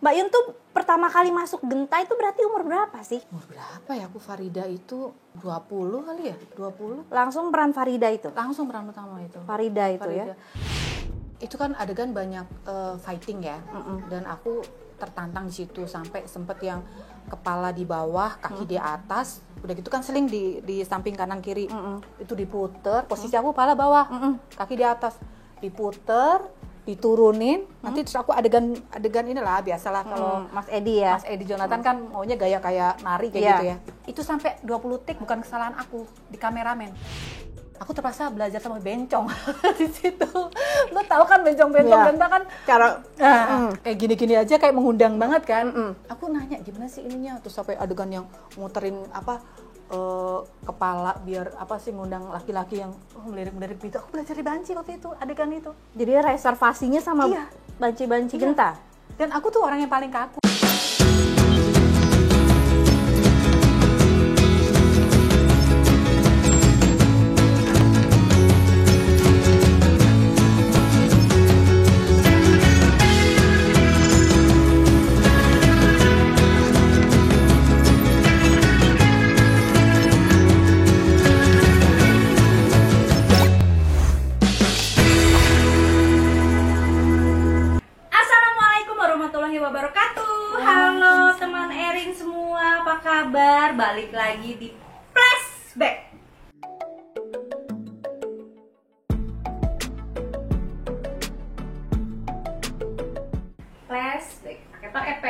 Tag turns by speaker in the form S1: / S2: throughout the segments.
S1: Mbak Yun tuh pertama kali masuk Genta itu berarti umur berapa sih?
S2: Umur berapa ya? Aku Farida itu 20 kali ya? 20.
S1: Langsung peran Farida itu?
S2: Langsung peran utama itu.
S1: Farida itu
S2: Farida.
S1: ya?
S2: Itu kan adegan banyak fighting ya. Dan aku tertantang di situ sampai sempet yang kepala di bawah, kaki di atas. Udah gitu kan seling di samping kanan kiri. Itu diputer, posisi aku kepala bawah, kaki di atas. Diputer, diturunin, nanti terus aku adegan inilah biasalah kalau
S1: Mas Edi ya?
S2: Mas Edi Jonathan kan maunya gaya kayak nari kayak gitu ya. Itu sampai 20 take bukan kesalahan aku di kameramen. Aku terpaksa belajar sama bencong di situ. Lo tahu kan bencong-bencong Genta kan
S1: Cara
S2: kayak gini-gini aja kayak mengundang banget kan. Aku nanya gimana sih ininya, terus sampai adegan yang muterin kepala biar ngundang laki-laki yang melirik-melirik gitu. Aku belajar di Banci waktu itu adegan itu.
S1: Jadi reservasinya sama banci-banci Genta?
S2: Dan aku tuh orang yang paling kaku.
S1: Balik lagi di Flashback. Flashback pakai P.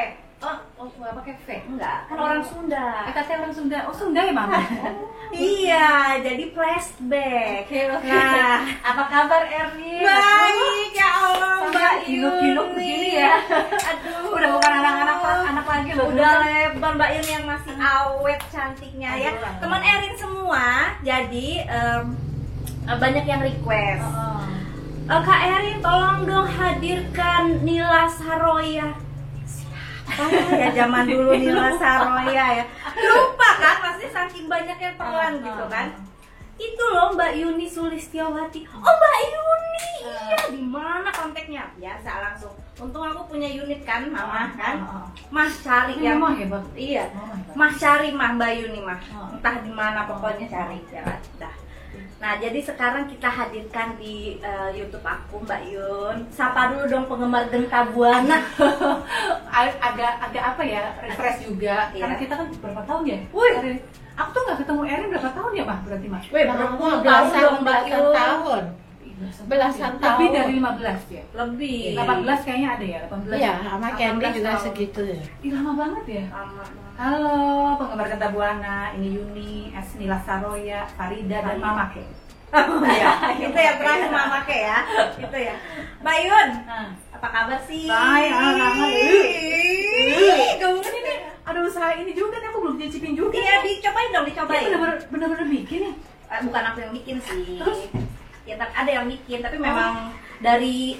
S1: Oh, nggak pakai V. Enggak, kan orang Sunda.
S2: Katanya orang Sunda. Oh, Sunda ya, Mama?
S1: Iya, jadi flashback.
S2: Oke.
S1: Nah, apa kabar Erin?
S2: Baik, ya Allah, Mbak Yun.
S1: Giluk-giluk begini ya.
S2: Aduh, udah bukan anak lagi loh.
S1: Udah lebar Mbak Yun yang masih awet cantiknya ya. Teman Erin semua, jadi banyak yang request. Kak Erin, tolong dong hadirkan Nila Saroya. Ya zaman dulu Nila Saroya ya. Lupa kan, pasti saking banyak yang peran gitu kan. Itu loh Mbak Yuni Sulistiawati. Oh Mbak Yuni, iya di mana kontaknya? Biasa langsung. Untung aku punya unit kan, Mama kan. Mas cari
S2: Ini
S1: yang
S2: Mama hebat.
S1: Iya.
S2: Mama hebat.
S1: Mas cari mah Mbak Yuni mah. Entah di mana pokoknya cari ya. Dah. Nah, jadi sekarang kita hadirkan di YouTube aku Mbak Yun. Sapa dulu dong penggemar Genta Buana.
S2: agak apa ya, refresh juga.
S1: Iya.
S2: Karena kita kan berapa tahun ya?
S1: Wih,
S2: aku tuh nggak ketemu Erin berapa tahun ya, Mah? Berarti, Mah?
S1: Wih,
S3: belasan tahun. Belasan tahun.
S2: Lebih dari 15 ya?
S1: Lebih.
S2: 18 kayaknya ada ya? 18.
S3: Iya, sama Candy
S2: 18
S3: juga
S2: tahun.
S3: segitu ya.
S2: Ih, lama banget ya?
S1: Lama.
S2: Halo, penggemar Genta Buana. Ini Yuni, Nila Saroya, Farida, dan Mama Ke.
S1: Oh iya, itu yang terakhir Mama Ke ya. Itu ya. Mbak Yun, apa kabar sih?
S2: Baik, alhamdulillah.
S1: Kamu ini
S2: Ada usaha ini juga nih, aku belum cicipin juga.
S1: iya dicobain dong, dicobain.
S2: Bener-bener bikin nih.
S1: Bukan aku yang bikin sih.
S2: Terus?
S1: Ya ada yang bikin, tapi memang dari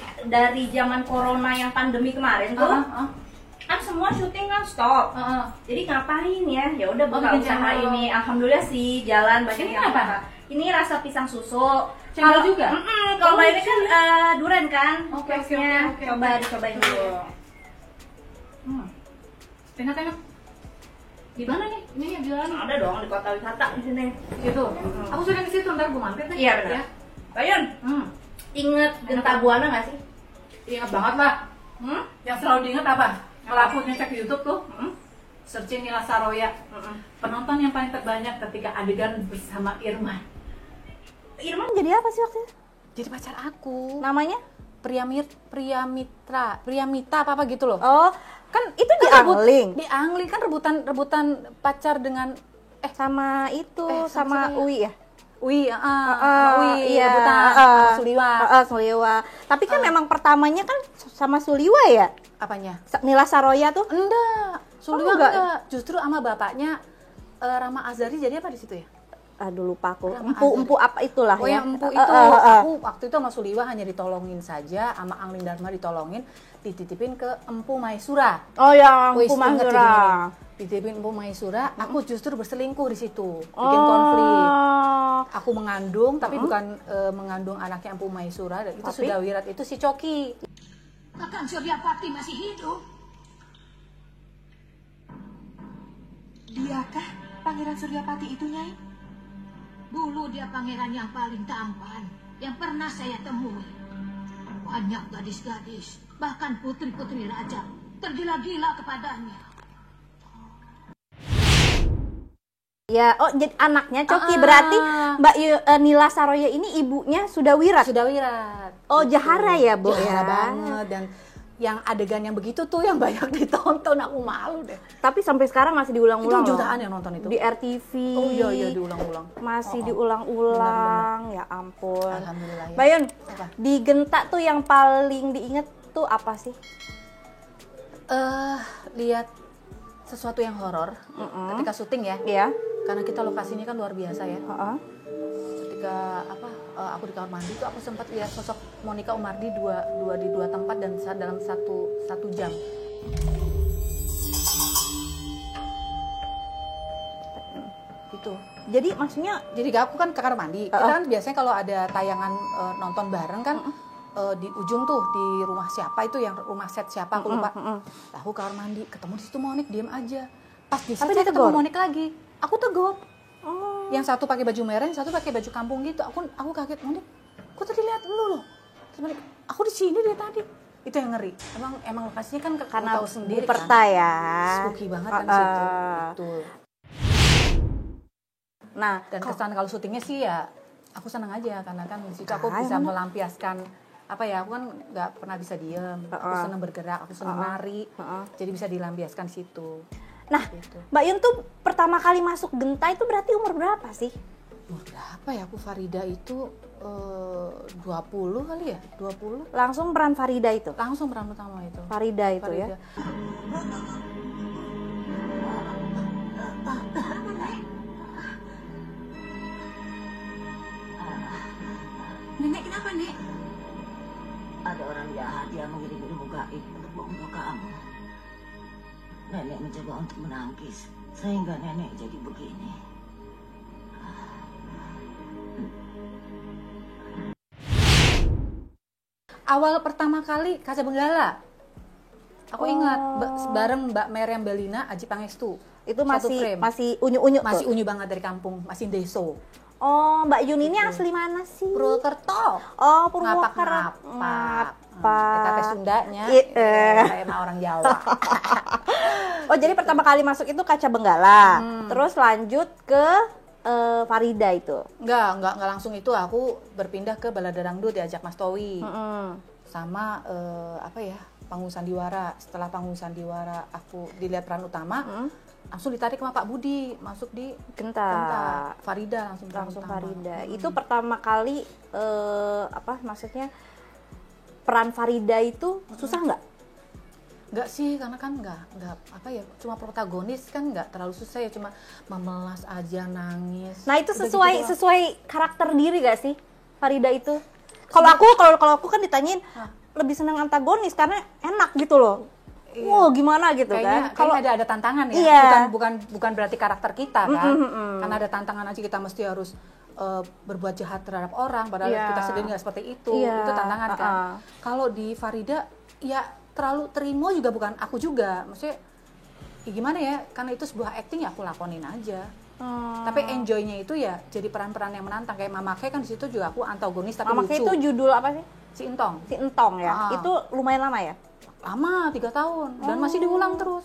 S1: zaman corona yang pandemi kemarin tuh kan semua syuting kan stop. Jadi ngapain ya? Ya udah buka
S2: bikin
S1: usaha
S2: channel.
S1: ini. Alhamdulillah sih jalan banyak
S2: Ini
S1: yang
S2: apa?
S1: buka. Ini rasa pisang susu.
S2: Channel juga?
S1: Kalau Mbak ini kan durian kan?
S2: Oke.
S1: Coba dicobain dulu.
S2: Enak. Di mana nih? Ini yang jualan.
S1: Ada dong di kota wisata di sini.
S2: Situ. Aku sudah ke situ, ntar gue mampir deh.
S1: Iya benar.
S2: Ya.
S1: Bayun, inget Genta Buana nggak sih?
S2: Ingat banget lah. Yang selalu diingat apa? Kalau aku ngecek di YouTube tuh, searching Nila Saroya. Penonton yang paling terbanyak ketika adegan bersama Irman.
S1: Irman jadi apa sih waktu itu?
S2: Jadi pacar aku.
S1: Namanya?
S2: Priyamita apa gitu loh.
S1: Oh, kan itu di
S2: Kan
S1: Angling.
S2: Di Angling kan rebutan pacar dengan
S1: Sama itu, sama
S2: sama
S1: Uwi ya?
S2: Uwi,
S1: Iya,
S2: rebutan sama Suliwa.
S1: Suliwa. Tapi kan memang pertamanya kan sama Suliwa ya?
S2: Apanya?
S1: Nila Saroya tuh?
S2: Enggak. Suliwa
S1: enggak?
S2: enggak. Justru sama bapaknya Rama Azhari jadi apa di situ ya?
S1: Aduh lupa aku.
S2: Rama
S1: Empu apa itulah
S2: Oh
S1: ya?
S2: yang empu itu, aku waktu itu sama Suliwa hanya ditolongin saja, sama Angling Dharma ditolongin, dititipin ke Empu Maisura.
S1: Oh yang
S2: Wih,
S1: Empu
S2: inget
S1: Maisura.
S2: jadinya. Dititipin Empu Maisura, aku justru berselingkuh di situ, bikin konflik. Aku mengandung, tapi bukan mengandung anaknya Empu Maisura, dan itu
S1: Tapi?
S2: sudah wirat, itu si Coki.
S3: Bahkan Surya Bakti masih hidup.
S4: Diakah Pangeran Suryapati itu, Nyai?
S5: Dulu dia pangeran yang paling tampan yang pernah saya temui. Banyak gadis-gadis, bahkan putri-putri raja tergila-gila kepadanya.
S1: Ya, oh jadi anaknya Coki. Berarti Mbak Nila Saroya ini ibunya sudah wirat.
S2: Sudah wirat.
S1: Oh, jahara ya, Bu
S2: Jahara
S1: ya.
S2: banget. Dan yang adegan yang begitu tuh yang banyak ditonton, aku malu deh.
S1: Tapi sampai sekarang masih diulang-ulang.
S2: Itu
S1: loh.
S2: jutaan yang nonton itu.
S1: Di RTV.
S2: Oh iya diulang-ulang.
S1: Masih diulang-ulang. Ya ampun.
S2: Alhamdulillah ya.
S1: Bayun,
S2: Apa?
S1: di Genta tuh yang paling diinget tuh apa sih?
S2: Lihat sesuatu yang horor ketika syuting ya.
S1: Iya.
S2: Karena kita lokasinya kan luar biasa ya.
S1: Heeh.
S2: Ketika aku di kamar mandi itu aku sempat lihat sosok Monica Umardi di dua tempat dan dalam satu jam. Gitu.
S1: Jadi maksudnya
S2: Jadi aku kan ke kamar mandi. Kita kan biasanya kalau ada tayangan nonton bareng kan di ujung tuh di rumah siapa itu yang rumah set siapa aku lupa. Lah, aku ke kamar mandi ketemu di situ Monik diem aja. Pas di set
S1: Tapi
S2: saya
S1: ditegur?
S2: ketemu Monik lagi. Aku tegur.
S1: oh.
S2: Yang satu pakai baju merah, yang satu pakai baju kampung gitu. Aku kaget, Monik, aku tadi lihat lu loh. Terus Monik, aku di sini dari tadi. Itu yang ngeri. Emang lokasinya kan
S1: Karena
S2: tahu sendiri
S1: Bu Perta
S2: kan.
S1: ya.
S2: Spooky banget kan situ. Betul.
S1: Nah,
S2: Dan kesan kalau syutingnya sih ya aku senang aja karena kan di situ aku
S1: Ah,
S2: bisa
S1: emang.
S2: melampiaskan apa ya, aku kan nggak pernah bisa diem. Aku senang bergerak, aku senang nari. Jadi bisa dilampiaskan situ.
S1: Nah,
S2: Gitu.
S1: Mbak Yun tuh pertama kali masuk Genta itu berarti umur berapa sih?
S2: Umur berapa ya? Aku Farida itu 20 kali ya? 20.
S1: Langsung peran Farida itu.
S2: Langsung peran utama itu.
S1: Farida itu ya.
S2: Farida.
S4: Nenek kenapa, Nek?
S5: Ada orang jahat yang mengirim ilmu gaib untuk membunuh kamu. Nenek mencoba untuk menangkis, sehingga nenek jadi begini.
S2: Awal pertama kali Kaca Benggala. Aku ingat bareng Mbak Meriam Belina, Aji Pangestu.
S1: Itu
S2: Satu
S1: masih
S2: frame.
S1: masih unyu-unyu tuh.
S2: Masih unyu banget dari kampung, masih deso.
S1: Oh, Mbak Yun ini asli mana sih?
S2: Purwokerto.
S1: Oh, Purwokerto.
S2: Ngapak-ngapak.
S1: Ngapak.
S2: Kita tes Sundanya.
S1: Iya.
S2: Saya emang orang Jawa.
S1: Oh, jadi pertama kali masuk itu Kaca Benggala. Terus lanjut ke Farida itu.
S2: Enggak langsung itu, aku berpindah ke Balada Dangdut diajak Mas Towi. Sama apa ya? Panggung Sandiwara. Setelah Panggung Sandiwara aku dilihat peran utama, langsung ditarik sama Pak Budi masuk di
S1: Genta.
S2: Farida langsung peran
S1: Langsung
S2: utama.
S1: Farida. Itu pertama kali apa maksudnya peran Farida itu susah nggak?
S2: Enggak sih, karena kan enggak apa ya, cuma protagonis kan enggak terlalu susah ya, cuma memelas aja, nangis.
S1: Nah, itu
S2: Udah
S1: sesuai
S2: gitu doang.
S1: sesuai karakter diri gak sih Farida itu? Kalau aku kan ditanyain lebih senang antagonis karena enak gitu loh.
S2: Iya.
S1: Wow, gimana gitu
S2: Kayaknya,
S1: kan? Kalau
S2: ada tantangan ya.
S1: Iya.
S2: Bukan berarti karakter kita kan. Karena ada tantangan aja, kita mesti harus berbuat jahat terhadap orang padahal
S1: Iya.
S2: kita sendiri nggak seperti itu.
S1: Iya.
S2: Itu tantangan kan. Kalau di Farida ya terlalu terima juga bukan aku juga. Maksudnya ya gimana ya? Karena itu sebuah acting ya aku lakonin aja. Tapi enjoy-nya itu ya jadi peran-peran yang menantang, kayak Mama Kay kan di situ juga aku antagonis tapi
S1: Mama
S2: lucu.
S1: Kay itu judul apa sih?
S2: Si Entong.
S1: Si Entong ya. Itu lumayan lama ya?
S2: Lama, 3 tahun dan masih diulang terus.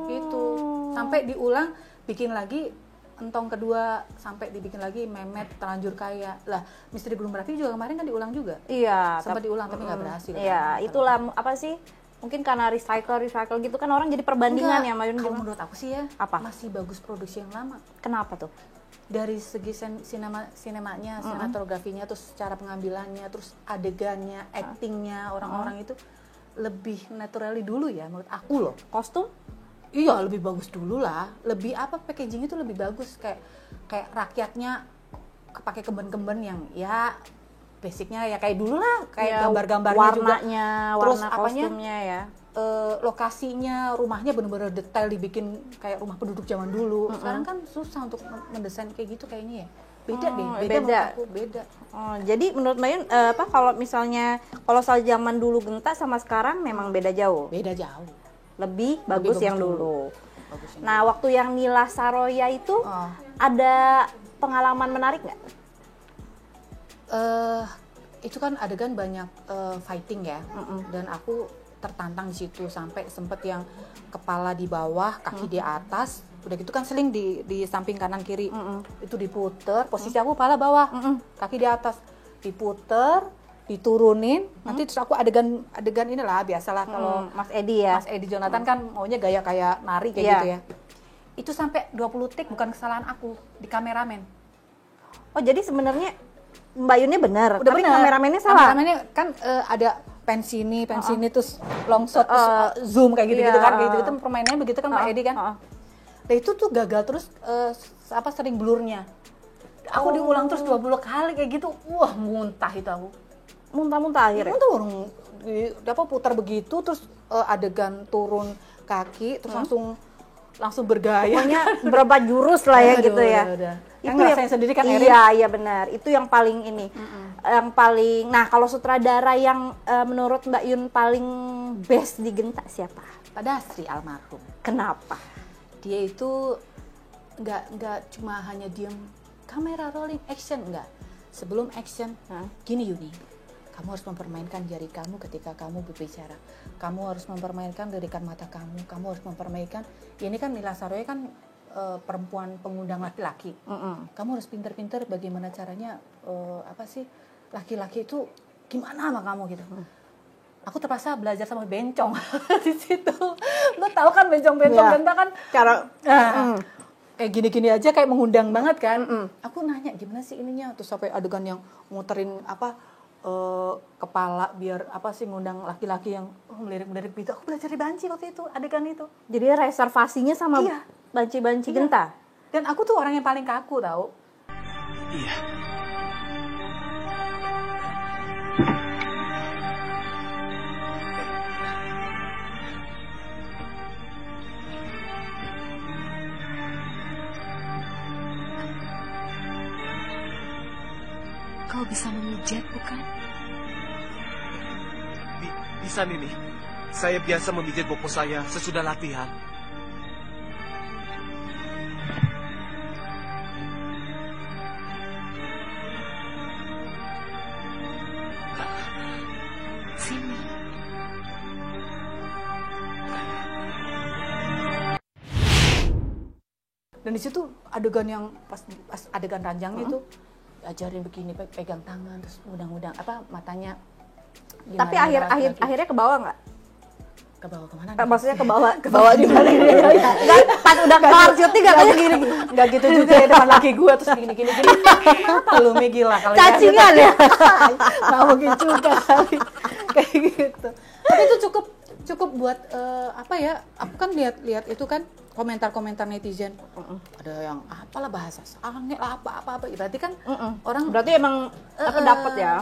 S2: Gitu. Sampai diulang bikin lagi Entong kedua, sampai dibikin lagi Memet Terlanjur Kaya. Lah, Misteri Gunung Merapi juga kemarin kan diulang juga.
S1: Iya.
S2: Sempat diulang tapi nggak berhasil.
S1: Iya, itulah apa sih? Mungkin karena recycle gitu kan orang jadi perbandingan ya, Mayun.
S2: Kalau menurut aku sih ya,
S1: Apa?
S2: masih bagus produksi yang lama.
S1: Kenapa tuh?
S2: Dari segi sinemanya, sinematografinya, terus cara pengambilannya, terus adegannya, actingnya, orang-orang itu lebih naturally dulu ya menurut aku loh.
S1: Kostum?
S2: Iya, lebih bagus dulu lah. Lebih apa, packaging itu lebih bagus, kayak rakyatnya kepake kemben-kemben yang ya basicnya ya kayak dulu lah, kayak gambar-gambarnya juga.
S1: Warnanya,
S2: Terus
S1: warna
S2: apanya,
S1: kostumnya ya.
S2: lokasinya, rumahnya bener-bener detail dibikin kayak rumah penduduk zaman dulu. Sekarang kan susah untuk mendesain kayak gitu kayaknya ya. Beda deh, beda menurut aku, beda.
S1: Oh, jadi menurut Mayun kalau misalnya kalau soal zaman dulu Genta sama sekarang memang beda jauh.
S2: Beda jauh.
S1: Lebih bagus yang dulu.
S2: bagus ini.
S1: Nah, waktu yang Nila Saroya itu
S2: Oh.
S1: ada pengalaman menarik nggak?
S2: Itu kan adegan banyak fighting ya, dan aku tertantang di situ sampai sempet yang kepala di bawah, kaki di atas, udah gitu kan seling di samping kanan kiri, itu diputer, posisi aku kepala bawah, kaki di atas, diputer, diturunin, nanti terus aku adegan inilah biasalah kalau
S1: Mas Edi ya.
S2: Mas Edi Jonathan kan maunya gaya kayak nari kayak
S1: Iya.
S2: gitu ya. Itu sampai 20 take bukan kesalahan aku di kameramen.
S1: Oh, jadi sebenarnya Mbak Yunnya benar,
S2: Udah
S1: tapi
S2: bener.
S1: kameramennya salah.
S2: Kameramennya kan ada pensi ini terus long shot terus zoom kayak gitu-gitu
S1: Iya,
S2: kan, kayak gitu-gitu permainannya begitu kan Pak Edi kan. Nah itu tuh gagal terus sering blurnya. Aku diulang terus 20 kali kayak gitu. Wah, muntah itu aku.
S1: Muntah-muntah akhirnya.
S2: Muntah orang putar begitu terus adegan turun kaki terus langsung bergaya.
S1: Pokoknya berapa jurus lah ya
S2: Aduh,
S1: gitu ya.
S2: udah.
S1: Itu
S2: Yang ngerasain sendiri kan Erin.
S1: Iya benar. Itu yang paling ini. Yang paling. Nah, kalau sutradara yang menurut Mbak Yun paling best di Genta siapa?
S2: Pak Dasri almarhum.
S1: Kenapa?
S2: Dia itu nggak cuma hanya diem kamera rolling action, enggak. Sebelum action, gini Yuni, kamu harus mempermainkan jari kamu ketika kamu berbicara. Kamu harus mempermainkan lirikan mata kamu. Kamu harus mempermainkan. Ya ini kan Nila Saroya kan perempuan pengundang laki-laki. Kamu harus pinter-pinter bagaimana caranya laki-laki itu gimana sama kamu gitu. Aku terpaksa belajar sama bencong di situ. Lo tahu kan bencong-bencong Genta kan
S1: Cara
S2: kayak gini-gini aja kayak mengundang banget kan. Aku nanya gimana sih ininya, terus sampai adegan yang muterin kepala biar ngundang laki-laki yang melirik-melirik gitu. Aku belajar di Banci waktu itu adegan itu.
S1: jadi reservasinya sama
S2: Iya.
S1: banci-banci
S2: Iya.
S1: Genta.
S2: Dan aku tuh orang yang paling kaku tahu.
S6: Iya.
S4: Kau bisa memijat, bukan?
S6: Bisa Nini. Saya biasa memijit bopo saya sesudah latihan.
S4: Sini.
S2: Dan di situ adegan yang pas adegan ranjangnya itu ajarin begini, pegang tangan terus udang-udang matanya.
S1: Tapi akhirnya ke bawah nggak?
S2: Ke bawah kemana?
S1: Maksudnya ke bawah juga. Nggak, pas udah kelar syuting nggak kayak gini.
S2: Nggak gitu juga ya depan laki gue terus gini. Apa lu gila kalau
S1: Cacingan ya.
S2: Nggak mungkin juga kali kayak gitu. Tapi itu cukup buat aku kan lihat itu kan komentar netizen. Ada yang apalah bahasa sange lah apa berarti kan orang
S1: Berarti emang dapat ya.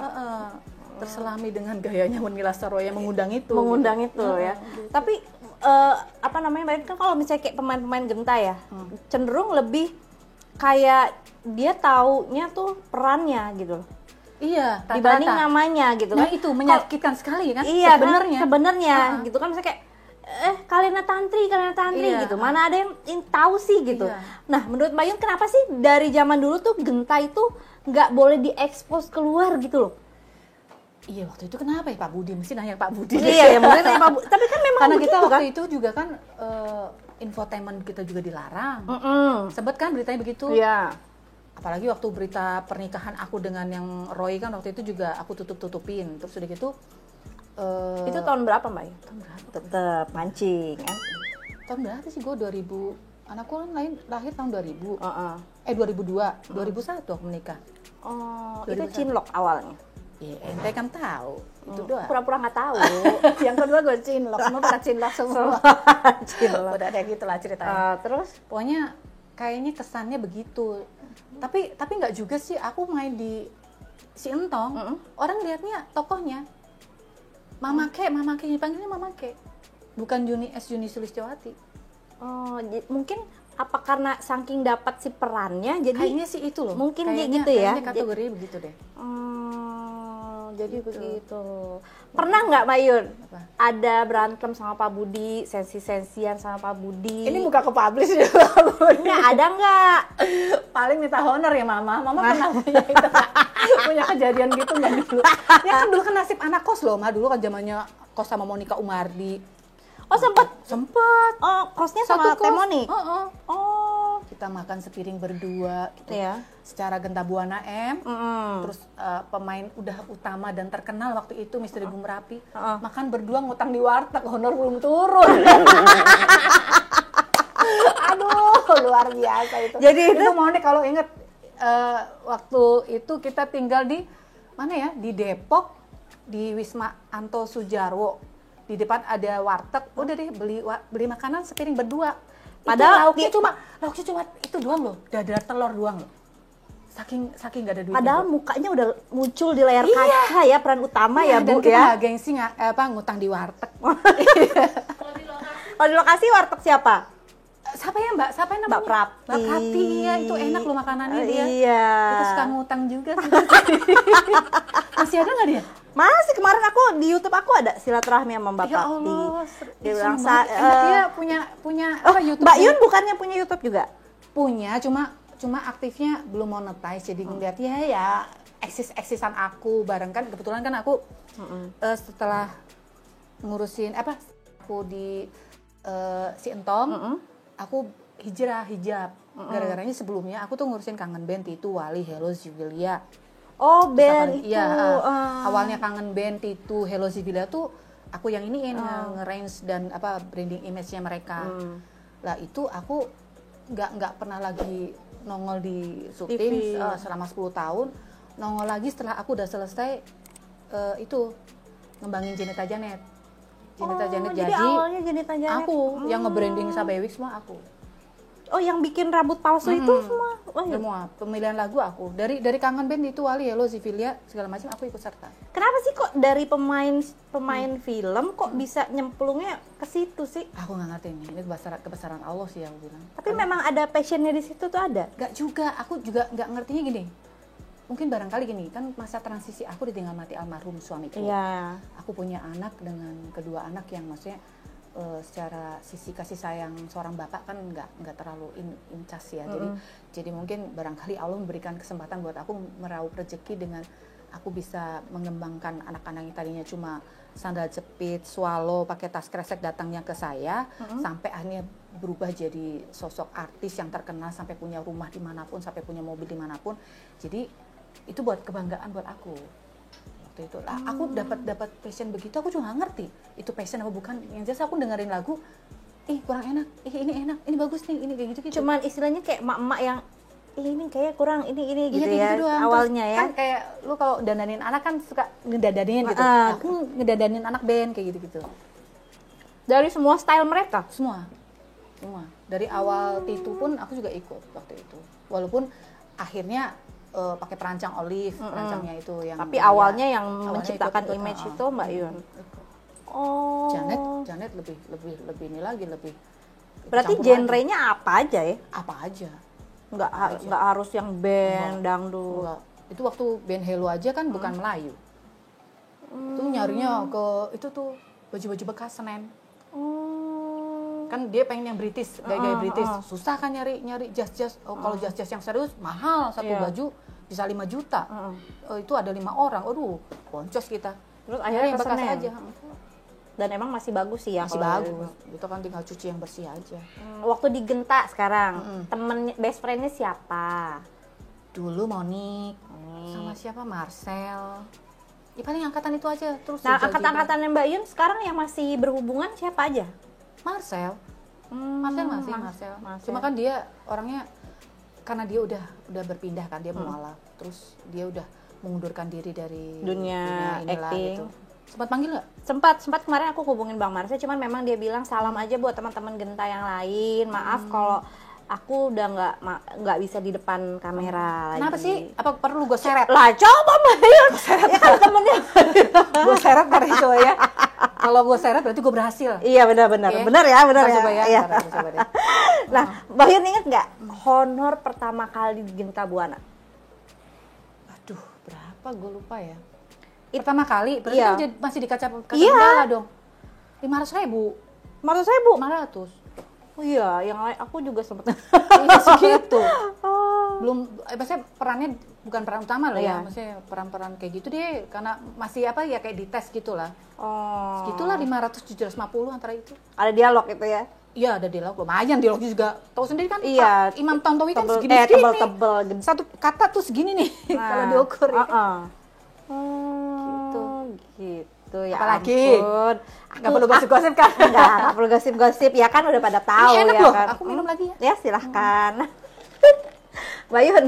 S2: Terselami dengan gayanya Nila Saroya mengundang itu.
S1: Itu ya. Tapi Mbak kan kalau misalnya kayak pemain-pemain Genta ya, cenderung lebih kayak dia taunya tuh perannya gitu loh.
S2: Iya,
S1: Dibanding
S2: rata-rata.
S1: namanya gitu kan.
S2: Nah itu menyakitkan sekali kan
S1: Iya,
S2: sebenarnya.
S1: gitu kan misalnya kayak Kalina Tantri
S2: Iya.
S1: gitu. Mana ada yang tahu sih gitu.
S2: Iya.
S1: Nah, menurut Mbak Yun kenapa sih dari zaman dulu tuh Genta itu nggak boleh diekspos keluar gitu loh?
S2: Iya, waktu itu kenapa ya Pak Budi? Mesti nanya Pak Budi.
S1: Iya, ya mungkin Pak tapi kan memang
S2: Karena
S1: begitu
S2: kita waktu
S1: kan.
S2: itu juga kan infotainment kita juga dilarang. Sempet kan beritanya begitu.
S1: Iya.
S2: Apalagi waktu berita pernikahan aku dengan yang Roy kan waktu itu juga aku tutup-tutupin. Terus udah gitu
S1: Itu tahun berapa Mbak Yun?
S2: tahun berapa?
S1: Tetep mancing kan.
S2: Tahun berapa sih gue 2000? Anakku kan lahir tahun 2000. 2002, 2001 aku menikah.
S1: Oh, itu
S2: 2001.
S1: cinlok awalnya.
S2: Iya, ente kan tahu. Itu doang.
S1: Pura-pura nggak tahu.
S2: Yang kedua gue cinlok, semua pada cinlok semua.
S1: Cinlok.
S2: Udah kayak gitu lah ceritanya.
S1: Terus
S2: Pokoknya kayaknya kesannya begitu. Tapi nggak juga sih, aku main di si Entong, orang lihatnya tokohnya Mama Ke dipanggilnya Mama Ke, bukan Juni Sulistiawati.
S1: mungkin apa karena saking dapat si perannya jadi
S2: Kayaknya sih itu loh.
S1: mungkin kayak
S2: Kayaknya-
S1: gitu ya.
S2: Kayaknya kategori begitu deh.
S1: Jadi begitu. Pernah nggak Mbak Yun?
S2: Apa?
S1: Ada berantem sama Pak Budi, sensi-sensian sama Pak Budi?
S2: Ini buka ke publish ya Pak Budi.
S1: Nggak ada nggak?
S2: Paling minta honor ya Mama pernah punya itu nggak? Punya kejadian gitu nggak dulu? Ya kan dulu kan nasib anak kos loh Ma, dulu kan zamannya kos sama Monica Umardi.
S1: Oh sempet?
S2: Oh,
S1: Kosnya sama
S2: kos.
S1: Temoni?
S2: Oh.
S1: Oh,
S2: Kita makan sepiring berdua gitu.
S1: iya.
S2: Secara Genta Buana M.
S1: Mm-mm.
S2: Terus pemain udah utama dan terkenal waktu itu Misteri Bung Merapi.
S1: Uh-uh.
S2: Makan berdua ngutang di warteg, honor belum turun. Aduh, luar biasa itu.
S1: Jadi itu
S2: Monik kalau inget waktu itu kita tinggal di mana ya? Di Depok, di Wisma Anto Sujarwo. Di depan ada warteg, udah deh beli makanan sepiring berdua.
S1: Padahal
S2: lauknya cuma itu doang loh, dadar telur doang loh. Saking nggak ada duit.
S1: padahal mukanya udah muncul di layar kaca ya, peran utama ya
S2: dan
S1: Bu
S2: kita
S1: ya.
S2: nggak gengsi ngutang di warteg.
S1: Kalau di lokasi warteg siapa?
S2: Siapa ya Mbak? Siapa yang namanya?
S1: Mbak Prapti.
S2: Mbak Prapti, iya itu enak loh makanannya dia.
S1: Iya.
S2: Kita suka ngutang juga sih. Masih ada nggak dia?
S1: Masih kemarin aku di YouTube aku ada silaturahmi sama Mbak
S2: Ya
S1: Prapti.
S2: Allah,
S1: Dia bilang
S2: dia punya apa YouTube?
S1: Mbak Yun bukannya punya YouTube juga?
S2: Punya, cuma aktifnya belum monetize, jadi ngeliat ya eksisan aku bareng kan. Kebetulan kan aku setelah ngurusin aku di si Entong, aku hijab. Gara-garanya sebelumnya aku tuh ngurusin Kangen Band itu Wali, Hello Zivilia.
S1: Oh, band itu.
S2: Iya, awalnya Kangen Band itu Hello Zivilia tuh aku yang iniin nge-range dan branding image-nya mereka. Lah itu aku nggak pernah lagi nongol di syuting selama 10 tahun. Nongol lagi setelah aku udah selesai itu ngembangin Jeneta Janet.
S1: Jadi awalnya Jeneta Janet.
S2: Aku yang nge-branding Sabewik semua aku.
S1: Oh, yang bikin rambut palsu itu semua. Oh, iya.
S2: Semua pemilihan lagu aku. Dari Kangen Band itu Wali, Hello Zivilia segala macam aku ikut serta.
S1: Kenapa sih kok dari pemain film kok bisa nyemplungnya ke situ sih?
S2: Aku nggak ngerti ini kebesaran Allah sih aku bilang.
S1: Tapi memang ada passionnya di situ tuh ada.
S2: Gak juga, aku juga nggak ngertinya gini. Mungkin barangkali gini, kan masa transisi aku ditinggal mati almarhum suamiku.
S1: Iya.
S2: Aku punya anak dengan kedua anak yang maksudnya secara sisi kasih sayang seorang bapak kan nggak terlalu incas ya. Jadi mungkin barangkali Allah memberikan kesempatan buat aku meraup rezeki dengan aku bisa mengembangkan anak-anak yang tadinya cuma sandal jepit, swallow, pakai tas kresek datangnya ke saya, sampai akhirnya berubah jadi sosok artis yang terkenal, sampai punya rumah dimanapun, sampai punya mobil dimanapun. Jadi itu buat kebanggaan buat aku. Waktu itu lah, aku dapat passion begitu, aku juga nggak ngerti itu passion apa bukan. Yang jelas aku dengerin lagu, kurang enak, ini enak, ini bagus nih, ini kayak gitu.
S1: Cuman istilahnya kayak emak-emak yang ini kayak kurang ini gitu
S2: iya,
S1: ya
S2: gitu doang.
S1: awalnya.
S2: Terus,
S1: ya
S2: kan kayak lu kalau dandanin anak kan suka ngedadanin gitu. Aku ngedadanin anak band kayak gitu.
S1: dari semua style mereka.
S2: Semua dari awal Titu pun aku juga ikut waktu itu, walaupun akhirnya pakai perancang Olive, perancangnya itu yang
S1: Tapi awalnya yang
S2: awalnya
S1: menciptakan
S2: ikut,
S1: image itu Mbak Yun. Oh.
S2: Janet lebih ini lagi, lebih
S1: Berarti
S2: campur
S1: genrenya apa aja ya?
S2: lagi. Apa aja.
S1: Nggak harus yang band, dangdut.
S2: Enggak. Itu waktu band Hello aja kan bukan Melayu. Itu nyarinya ke itu tuh baju-baju bekas Senen. Kan dia pengen yang British, gaya-gaya British. Susah kan nyari jas-jas. Kalau jas-jas yang serius mahal, satu baju bisa 5 juta. Itu ada 5 orang. Aduh, boncos kita.
S1: Terus
S2: Nyari
S1: akhirnya
S2: yang
S1: ke
S2: bekas
S1: Senen.
S2: aja.
S1: Dan emang masih bagus sih ya.
S2: Masih
S1: kalau
S2: bagus. Itu kan tinggal cuci yang bersih aja.
S1: Waktu di Genta sekarang, temen best friend-nya siapa?
S2: Dulu Monik, sama siapa? Marcel. Ya paling angkatan itu aja. Terus
S1: Nah,
S2: Jajal
S1: angkatan-angkatannya Mbak Yun sekarang yang masih berhubungan siapa aja?
S2: Marcel. Marcel. Cuma kan dia orangnya karena dia udah berpindah kan, dia mualaf. Terus dia udah mengundurkan diri dari
S1: Dunia
S2: inilah
S1: acting.
S2: gitu. Sempat panggil nggak?
S1: Sempat kemarin aku hubungin Bang Marcel, cuman memang dia bilang salam aja buat teman-teman Genta yang lain. Maaf kalau aku udah nggak bisa di depan kamera lagi.
S2: Kenapa sih? Apa perlu gue seret?
S1: Lah coba Mbak Yun. Ya kan temennya.
S2: Gue seret dari itu ya. Kalau gue seret berarti gue berhasil.
S1: Iya benar.
S2: Oke.
S1: Benar ya.
S2: Coba ya.
S1: Iya.
S2: Ntar aku coba deh.
S1: Nah, Mbak Yun inget nggak honor pertama kali di Genta Buana?
S2: Aduh, berapa gue lupa ya. pertama kali, berarti
S7: Iya.
S2: kan masih di kaca
S7: Iya.
S2: jendela dong. 500.000.
S7: 500.000.
S2: 500.
S7: Oh iya, yang lain aku juga sempet.
S2: Iya segitu.
S7: Oh.
S2: Belum, maksudnya perannya bukan peran utama loh ya,
S7: Iya.
S2: maksudnya peran-peran kayak gitu dia karena masih apa ya kayak dites gitulah.
S7: Oh.
S2: Segitulah 500-750 antara itu.
S7: Ada dialog itu ya.
S2: Iya ada dialog, lumayan dialognya juga. Tahu sendiri kan
S7: Iya.
S2: Pak Imam Tantowi kan
S7: Tebel-
S2: segini-segini.
S7: tebel-tebel gede.
S2: Satu kata tuh segini nih kalau
S7: Nah,
S2: diukur ya.
S7: Gitu ya.
S2: Apalagi?
S7: Ampun.
S2: Nggak perlu gosip-gosip kan?
S7: Nggak perlu gosip-gosip ya kan udah pada tahu
S2: Ini enak
S7: ya
S2: loh,
S7: kan.
S2: aku minum lagi ya.
S7: Ya silahkan. Mbak Yun,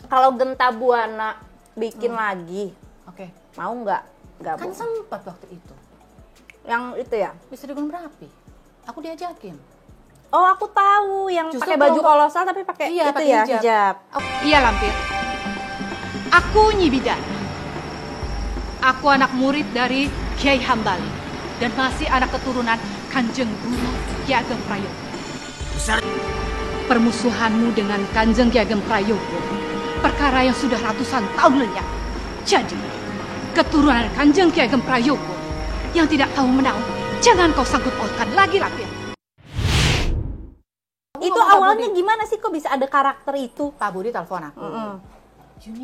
S7: kalau Genta Buana bikin lagi,
S2: Oke.
S7: mau nggak? Nggak
S2: Kan
S7: Bu.
S2: sempat waktu itu.
S7: Yang itu ya?
S2: Bisa di Gunung Merapi. Aku diajakin.
S7: Oh aku tahu yang
S2: Justru
S7: pakai baju
S2: kelompok-
S7: kolosal tapi pakai
S2: Iya,
S7: itu
S2: pakai
S7: ya
S2: hijab.
S7: hijab.
S3: Iya Lampir. Aku Nyi Bidan. Aku anak murid dari Kiai Hambali dan masih anak keturunan Kanjeng Guru Ki Ageng Prayogo. Permusuhanmu dengan Kanjeng Ki Ageng Prayogo perkara yang sudah ratusan tahun lenyap. Jadi, keturunan Kanjeng Ki Ageng Prayogo yang tidak tahu menahu, jangan kau sangkut pautkan lagi Lampir.
S7: Itu
S2: ngomong Pak
S7: awalnya
S2: Budi.
S7: gimana sih kok bisa ada karakter itu?
S2: Pak Budi telepon aku.
S7: Mm-mm.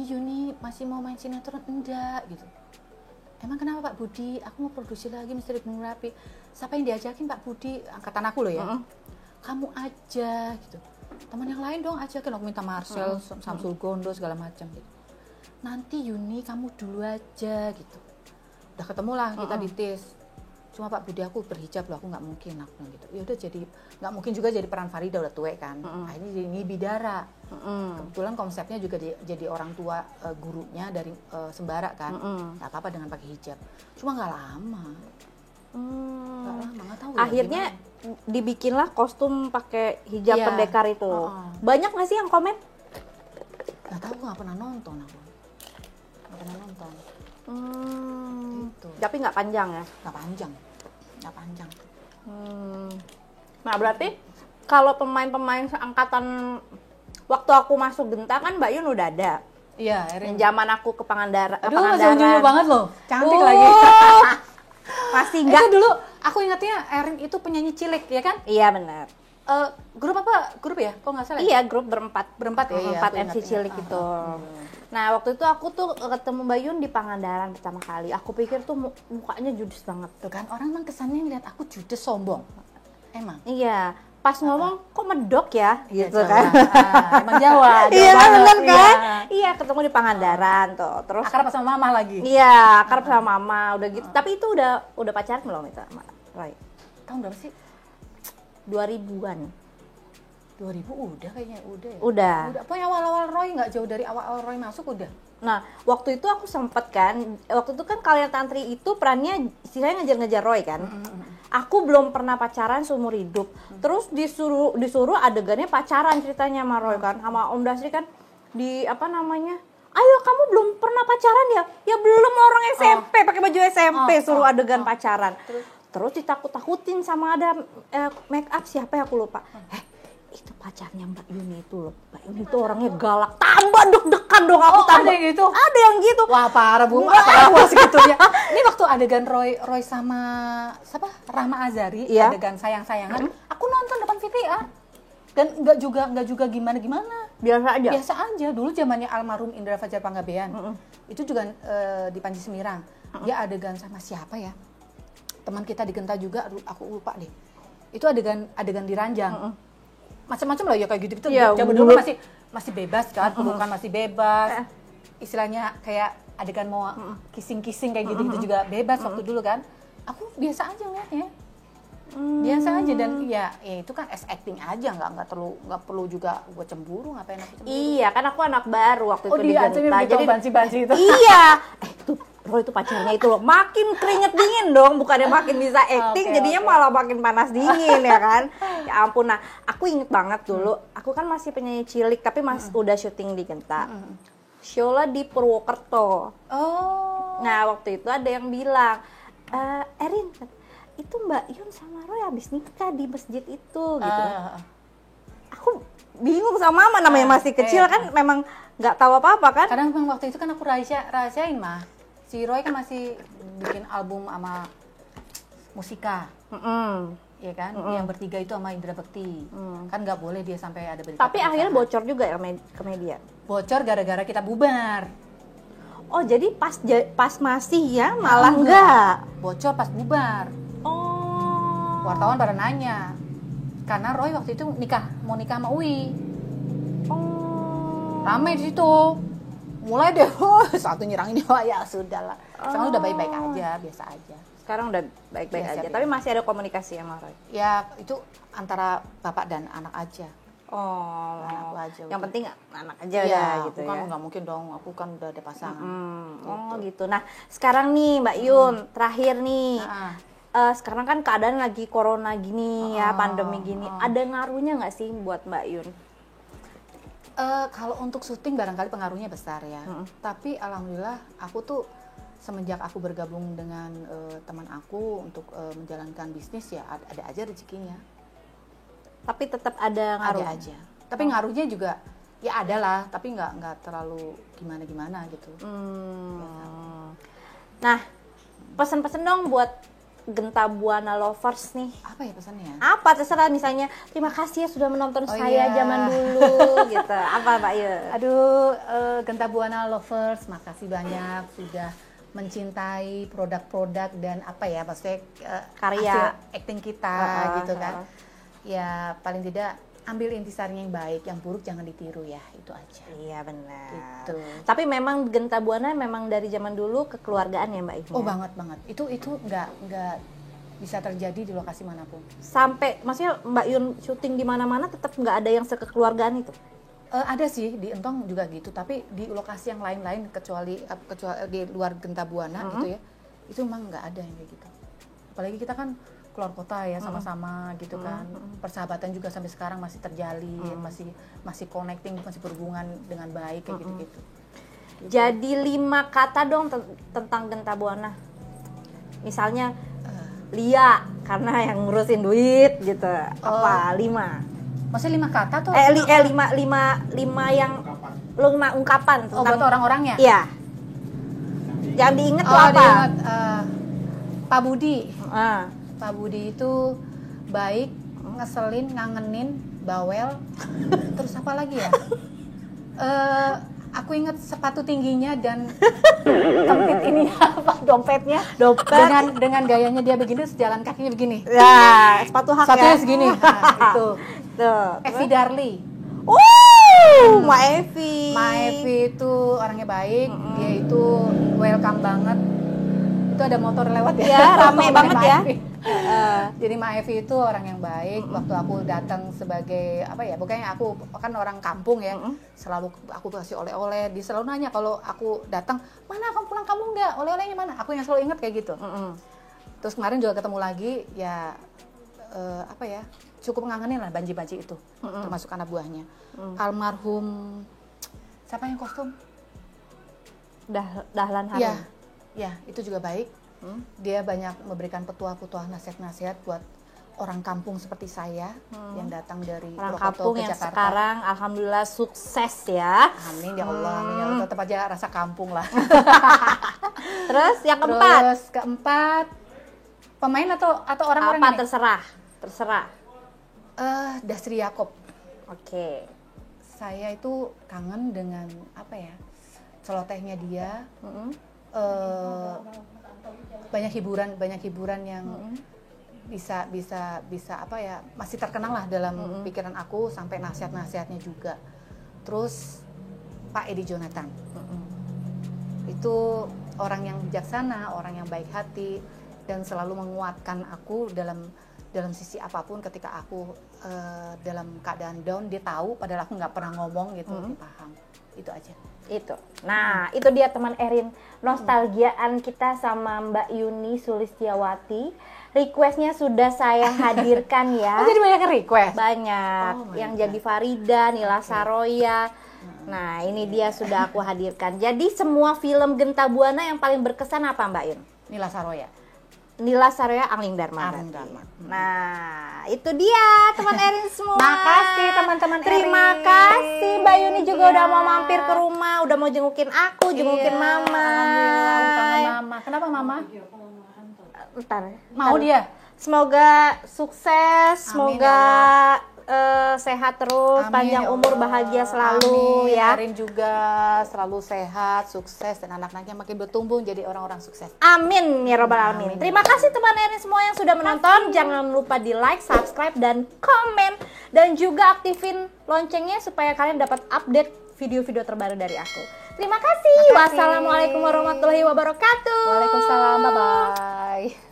S2: Yuni masih mau main sinetron? Enggak gitu. Emang kenapa Pak Budi? Aku mau produksi lagi Misteri Gunung Merapi. Siapa yang diajakin Pak Budi? Angkatan aku loh ya. Kamu aja gitu. Teman yang lain dong ajakin. Aku minta Marcel, Samsul Gondo segala macam gitu. Nanti Yuni kamu dulu aja gitu. Udah ketemu lah kita di tes. Cuma Pak Budi aku berhijab loh, aku nggak mungkin aku bilang gitu. Ya udah jadi nggak mungkin juga jadi peran Farida udah tua kan. Akhirnya jadi Nyi Bidara. Kebetulan konsepnya juga jadi orang tua gurunya dari Sembara kan. Nggak apa-apa dengan pakai hijab. Cuma nggak lama. Nggak lama, nggak tahu. ya
S7: Akhirnya
S2: gimana.
S7: dibikinlah kostum pakai hijab
S2: Iya.
S7: pendekar itu. Banyak nggak sih yang komen?
S2: nggak tahu, nggak pernah nonton aku. Nggak pernah nonton. Gitu.
S7: Tapi nggak panjang ya.
S2: Nggak panjang. Nggak panjang.
S7: Nah berarti kalau pemain-pemain seangkatan waktu aku masuk Genta kan Mbak Yun udah ada.
S2: Iya,
S7: Yang
S2: Erin.
S7: zaman aku ke Pangandaran.
S2: Aduh, masih unyu banget loh. Cantik
S7: Oh.
S2: lagi.
S7: Masih
S2: Enggak
S7: enggak?
S2: dulu, aku ingatnya Erin itu penyanyi cilik ya kan?
S7: Iya benar.
S2: Grup apa? Grup ya? Kok nggak salah? ya?
S7: Iya grup berempat.
S2: Berempat ya? Iya,
S7: Empat
S2: aku
S7: MC
S2: ingat,
S7: cilik
S2: ingat.
S7: itu. Nah waktu itu aku tuh ketemu Mbak Yun di Pangandaran pertama kali. Aku pikir tuh mukanya judes banget.
S2: Tuh kan, orang emang kesannya ngeliat aku judes sombong. Emang?
S7: Iya. Pas ngomong kok medok ya
S2: Iya,
S7: gitu
S2: Jawa.
S7: kan.
S2: Emang Jawa.
S7: Iya
S2: Jawa
S7: kan
S2: banget,
S7: bener kan?
S2: iya.
S7: Iya ketemu di Pangandaran tuh. Terus
S2: Akrab sama mama lagi.
S7: iya akrab sama mama udah gitu. Tapi itu udah pacaran belum itu sama Roy?
S2: Tahun berapa sih?
S7: 2000-an.
S2: 2000 udah kayaknya, udah ya?
S7: Udah.
S2: Pokoknya awal-awal Roy, nggak jauh dari awal-awal Roy masuk udah.
S7: Nah, waktu itu aku sempet kan, waktu itu kan kalian tantri itu perannya istilahnya ngejar-ngejar Roy kan. Aku belum pernah pacaran seumur hidup. Terus disuruh adegannya pacaran ceritanya sama Roy kan, sama Om Dasri kan di apa namanya? Ayo kamu belum pernah pacaran ya? Ya belum orang SMP pakai baju SMP suruh adegan pacaran. Terus ditakut-takutin sama ada make up siapa ya aku lupa. Itu pacarnya Mbak Yuni itu loh. Mbak Yuni itu orangnya galak. Tambah deg-degan dong aku tambah.
S2: ada yang gitu?
S7: Ada yang gitu.
S2: Wah parah Bu, parah segitunya. Ini waktu adegan Roy sama siapa? Rahma Azhari,
S7: Iya.
S2: adegan sayang-sayangan. Aku nonton depan VTR. Dan nggak juga gimana-gimana.
S7: Biasa aja.
S2: Biasa aja. Dulu zamannya almarhum Indra Fajar Panggabean. Itu juga di Panji Semirang. Dia adegan sama siapa ya? Teman kita di Genta juga, aduh, aku lupa deh. Itu adegan di ranjang. Macam-macam lah ya kayak gitu-gitu.
S7: Iya,
S2: Zaman dulu masih bebas kan, pelukan masih bebas. Istilahnya kayak adegan mau kissing-kissing kayak gitu-gitu juga bebas waktu dulu kan. Aku biasa aja ngeliatnya. Biasa aja dan ya itu kan as acting aja, nggak perlu juga gue cemburu, ngapain aku cemburu.
S7: Iya, kan aku anak baru waktu
S2: Oh
S7: itu di
S2: dia
S7: Genta.
S2: jadi banci-banci itu.
S7: Iya. Tuh Roy itu pacarnya itu loh. Makin keringet dingin dong, bukannya makin bisa acting, jadinya malah makin panas dingin ya kan. Ya ampun. Nah, aku inget banget dulu. Aku kan masih penyanyi cilik tapi udah syuting di Genta. Show-nya di Purwokerto.
S2: Oh.
S7: Nah, waktu itu ada yang bilang, Erin, itu Mbak Yun sama Roy habis nikah di masjid itu gitu. Aku bingung sama mama, namanya masih kecil kan, memang nggak tahu apa-apa kan.
S2: Kadang memang waktu itu kan aku rahasiain mah. Si Roy kan masih bikin album sama Musika. Ya kan, yang bertiga itu sama Indra Bekti. Kan nggak boleh dia sampai ada berita.
S7: Tapi akhirnya bocor juga ya ke media.
S2: Bocor gara-gara kita bubar.
S7: Oh, jadi pas masih ya malah enggak.
S2: Bocor pas bubar.
S7: Oh.
S2: Wartawan pada nanya. Karena Roy waktu itu mau nikah sama Uwi.
S7: Oh.
S2: Rame di situ. Mulai deh, satu nyerang ini, ya sudah lah. Sekarang udah baik-baik aja, biasa aja.
S7: Sekarang udah baik-baik
S2: Biasa,
S7: aja,
S2: biasa.
S7: tapi masih ada komunikasi sama Roy.
S2: Ya itu antara bapak dan anak aja.
S7: Oh,
S2: Anak aja.
S7: yang
S2: udah.
S7: penting anak aja
S2: Iya,
S7: ya
S2: aku
S7: gitu
S2: kan
S7: ya.
S2: nggak mungkin dong, aku kan udah ada pasangan.
S7: Oh gitu. Nah sekarang nih Mbak Yun, terakhir nih. Sekarang kan keadaan lagi corona gini ya, pandemi gini. Ada ngaruhnya nggak sih buat Mbak Yun?
S2: Kalau untuk syuting barangkali pengaruhnya besar ya. Tapi alhamdulillah aku tuh semenjak aku bergabung dengan teman aku untuk menjalankan bisnis ya ada aja rezekinya.
S7: Tapi tetap ada ngaruh.
S2: Ada aja. Tapi ngaruhnya juga ya ada lah, tapi nggak terlalu gimana gitu.
S7: Nah, pesan-pesan dong buat Genta Buana lovers nih.
S2: Apa ya pesannya?
S7: Apa terserah, misalnya terima kasih ya sudah menonton saya
S2: iya.
S7: zaman dulu gitu. Apa Mbak Yun?
S2: Aduh, Genta Buana lovers, makasih banyak sudah mencintai produk-produk dan apa ya maksudnya
S7: Karya.
S2: hasil acting kita gitu kan. Ya paling tidak ambil intisarinya yang baik, yang buruk jangan ditiru ya, itu aja.
S7: Iya benar.
S2: Gitu.
S7: Tapi memang Genta Buana memang dari zaman dulu kekeluargaan ya Mbak Yun?
S2: Oh banget. Itu nggak bisa terjadi di lokasi manapun.
S7: Sampai maksudnya Mbak Yun syuting di mana-mana tetap nggak ada yang sekekeluargaan itu?
S2: Ada sih di Entong juga gitu, tapi di lokasi yang lain-lain kecuali di luar Genta Buana gitu ya, itu memang nggak ada yang kayak gitu. Apalagi kita kan keluar kota ya sama-sama gitu kan, persahabatan juga sampai sekarang masih terjalin, masih connecting, masih berhubungan dengan baik kayak gitu-gitu.
S7: Jadi 5 kata dong tentang Genta Buana. Misalnya Lia karena yang ngurusin duit gitu. Apa 5?
S2: Maksudnya 5 kata tuh?
S7: lima yang lu 5 ungkapan tentang
S2: buat orang-orangnya?
S7: Iya. Yang diinget tuh apa?
S2: Diinget, Pak Budi. Pak Budi itu baik, ngeselin, ngangenin, bawel. Terus apa lagi ya? Aku inget sepatu tingginya dan kempit ini apa dompetnya? Dengan gayanya dia begini, jalan kakinya begini.
S7: Ya, sepatu hak
S2: Sepatunya
S7: ya.
S2: segini. Nah, itu.
S7: Tuh.
S2: Evi Darli.
S7: Mbak Evi.
S2: Ma Evi itu orangnya baik, dia itu welcome banget. Itu ada motor lewat ya.
S7: Ya, rame banget ya.
S2: Jadi Ma Evi itu orang yang baik. Waktu aku datang sebagai apa ya? Bukannya aku kan orang kampung ya. Selalu aku kasih oleh-oleh. Dia selalu nanya kalau aku datang, "Mana kamu pulang kamu enggak? Oleh-olehnya mana?" Aku yang selalu ingat kayak gitu. Terus kemarin juga ketemu lagi ya apa ya? Cukup ngangenin lah banji-banji itu. Termasuk anak buahnya. Almarhum siapa yang kostum?
S7: Dahlan Harun.
S2: Ya, itu juga baik. Dia banyak memberikan petuah-petuah nasihat-nasihat buat orang kampung seperti saya yang datang dari
S7: Orang
S2: Purwokerto
S7: kampung
S2: ke
S7: yang
S2: Jakarta.
S7: sekarang alhamdulillah sukses ya.
S2: Amin ya Allah, amin ya Allah. Tetap aja rasa kampung lah.
S7: Terus yang keempat,
S2: Terus keempat, pemain atau orang-orang
S7: apa?
S2: ini?
S7: Terserah.
S2: Dasri Yakob.
S7: Oke.
S2: Saya itu kangen dengan apa ya? Celotehnya dia. Banyak hiburan yang bisa apa ya, masih terkenang lah dalam pikiran aku, sampai nasihat-nasihatnya juga. Terus Pak Edi Jonathan, itu orang yang bijaksana, orang yang baik hati dan selalu menguatkan aku dalam sisi apapun. Ketika aku dalam keadaan down, dia tahu, padahal aku nggak pernah ngomong gitu, dia paham. Itu aja.
S7: Itu. Nah, itu dia teman Erin, nostalgiaan kita sama Mbak Yuni Sulistiawati. Requestnya sudah saya hadirkan ya.
S2: Jadi banyak request?
S7: Banyak. Yang jadi Farida, Nila Saroya. Nah, ini dia sudah aku hadirkan. Jadi semua film Genta Buana yang paling berkesan apa Mbak Yun?
S2: Nila Saroya.
S7: Nila Saroya Angling Dharma.
S2: Angling Dharma.
S7: Nah, itu dia teman Erin semua.
S2: Makasih teman-teman Erin.
S7: Terima kasih Mbak Yuni juga udah mau mampir ke rumah, udah mau jengukin aku, jengukin Mama.
S2: Alhamdulillah, kangen Mama. Kenapa Mama?
S7: Bentar.
S2: Mau dia?
S7: Semoga sukses,
S2: Amin,
S7: semoga sehat terus,
S2: Amin,
S7: panjang
S2: ya
S7: umur,
S2: Allah.
S7: bahagia selalu
S2: Amin.
S7: ya.
S2: Erin juga selalu sehat, sukses, dan anak-anaknya makin bertumbuh jadi orang-orang sukses.
S7: Amin ya robbal alamin. Terima kasih teman Erin semua yang sudah menonton. Jangan lupa di like, subscribe, dan komen, dan juga aktifin loncengnya supaya kalian dapat update video-video terbaru dari aku. Terima kasih. Wassalamualaikum warahmatullahi wabarakatuh.
S2: Waalaikumsalam, bye-bye.